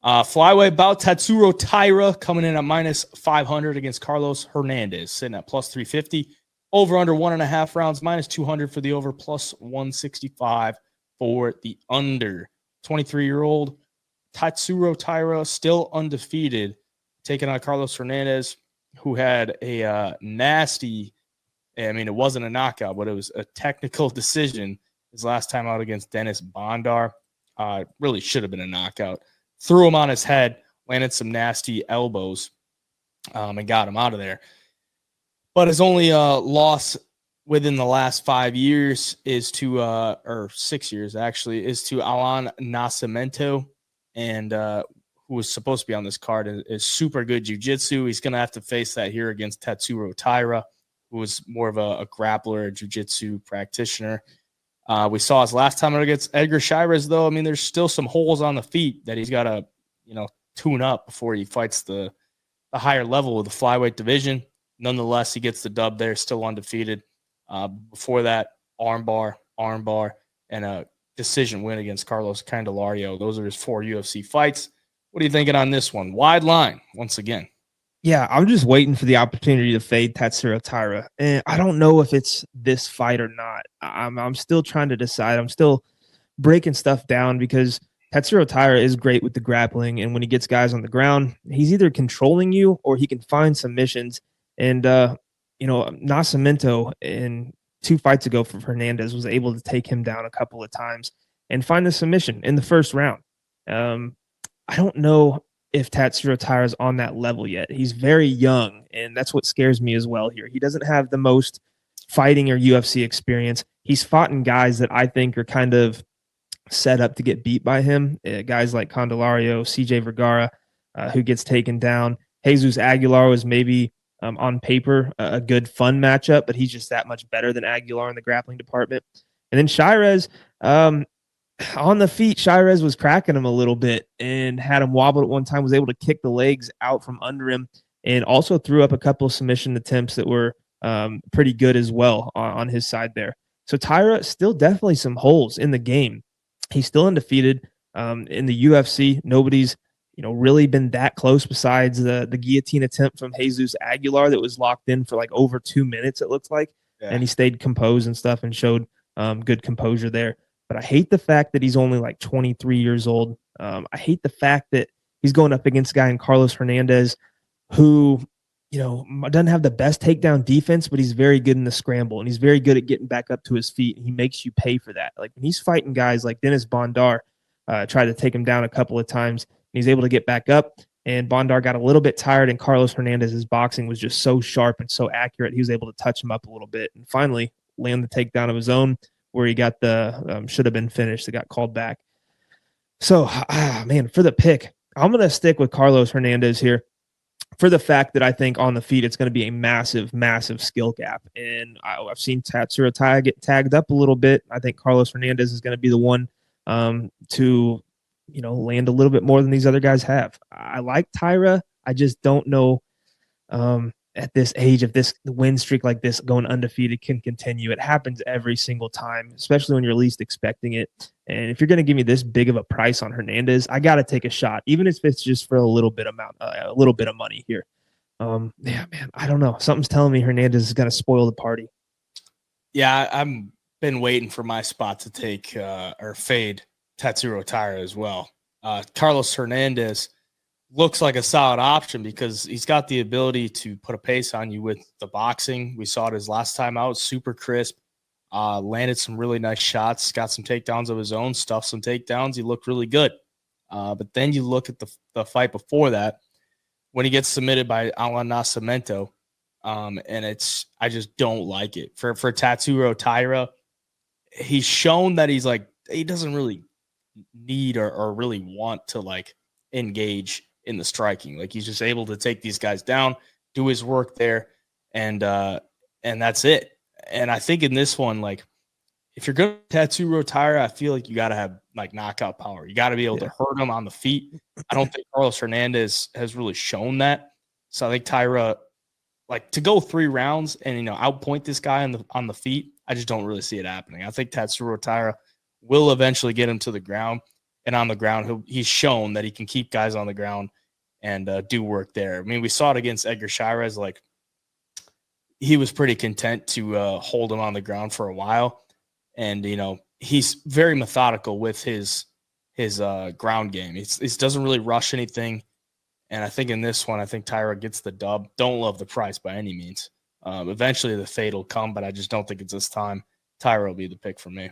Flyweight bout, Tatsuro Taira coming in at minus 500 against Carlos Hernandez, sitting at plus 350. Over under 1.5 rounds, minus 200 for the over, plus 165 for the under. 23-year-old Tatsuro Taira, still undefeated, taking on Carlos Hernandez, who had a nasty, I mean, it wasn't a knockout, but it was a technical decision his last time out against Dennis Bondar. Really should have been a knockout. Threw him on his head, landed some nasty elbows, and got him out of there. But his only loss within the last 5 years is to, or 6 years actually, is to Alan Nascimento, and who was supposed to be on this card, is super good jiu-jitsu. He's going to have to face that here against Tatsuro Taira, who was more of a grappler, a jiu-jitsu practitioner. We saw his last time against Edgar Chairez, though. I mean, there's still some holes on the feet that he's got to, tune up before he fights the higher level of the flyweight division. Nonetheless, he gets the dub there, still undefeated. Before that, armbar, and a decision win against Carlos Candelario. Those are his 4 UFC fights. What are you thinking on this one? Wide line, once again. Yeah, I'm just waiting for the opportunity to fade Tatsuro Taira. And I don't know if it's this fight or not. I'm still trying to decide. I'm still breaking stuff down because Tatsuro Taira is great with the grappling. And when he gets guys on the ground, he's either controlling you or he can find submissions. And, Nascimento in 2 fights ago for Hernandez was able to take him down a couple of times and find the submission in the first round. I don't know if Tatsuro Taira is on that level yet. He's very young, and that's what scares me as well here. He doesn't have the most fighting or UFC experience. He's fought in guys that I think are kind of set up to get beat by him, guys like Candelario, CJ Vergara, who gets taken down. Jesus Aguilar was maybe on paper a good fun matchup, but he's just that much better than Aguilar in the grappling department. And then Chairez, on the feet, Chairez was cracking him a little bit and had him wobbled at one time, was able to kick the legs out from under him, and also threw up a couple of submission attempts that were pretty good as well on his side there. So Taira, still definitely some holes in the game. He's still undefeated in the UFC. Nobody's really been that close besides the guillotine attempt from Jesus Aguilar that was locked in for like over 2 minutes, it looks like. Yeah. And he stayed composed and stuff and showed good composure there. But I hate the fact that he's only like 23 years old. I hate the fact that he's going up against a guy in Carlos Hernandez who, doesn't have the best takedown defense, but he's very good in the scramble, and he's very good at getting back up to his feet, and he makes you pay for that. Like when he's fighting guys like Dennis Bondar, tried to take him down a couple of times, and he's able to get back up, and Bondar got a little bit tired, and Carlos Hernandez's boxing was just so sharp and so accurate, he was able to touch him up a little bit and finally land the takedown of his own, where he got the should have been finished that got called back. So, man, for the pick, I'm going to stick with Carlos Hernandez here for the fact that I think on the feet it's going to be a massive, massive skill gap. And I've seen Tatsuro Taira get tagged up a little bit. I think Carlos Hernandez is going to be the one to, land a little bit more than these other guys have. I like Taira. I just don't know at this age, if this win streak like this going undefeated can continue. It happens every single time, especially when you're least expecting it. And if you're going to give me this big of a price on Hernandez, I got to take a shot, even if it's just for a little bit of money here. Yeah, man, I don't know. Something's telling me Hernandez is going to spoil the party. Yeah, I've been waiting for my spot to take or fade Tatsuro Taira as well. Carlos Hernandez looks like a solid option because he's got the ability to put a pace on you with the boxing. We saw it his last time out, super crisp, landed some really nice shots, got some takedowns of his own, stuffed some takedowns. He looked really good. But then you look at the fight before that when he gets submitted by Alan Nascimento, and I just don't like it. For Tatsuro Taira, he's shown that he doesn't really need or really want to engage in the striking. He's just able to take these guys down, do his work there, and that's it. And I think in this one, if you're going to Tatsuro Taira, I feel like you got to have knockout power. You got to be able to hurt him on the feet. I don't think Carlos Hernandez has really shown that. So I think Taira, to go 3 rounds and outpoint this guy on the feet, I just don't really see it happening. I think Tatsuro Taira will eventually get him to the ground. and on the ground. He's shown that he can keep guys on the ground and do work there. I mean, we saw it against Edgar Chairez. Like, he was pretty content to hold him on the ground for a while. And, he's very methodical with his ground game. He doesn't really rush anything. And I think in this one, I think Taira gets the dub. Don't love the price by any means. Eventually the fade will come, but I just don't think it's this time. Taira will be the pick for me.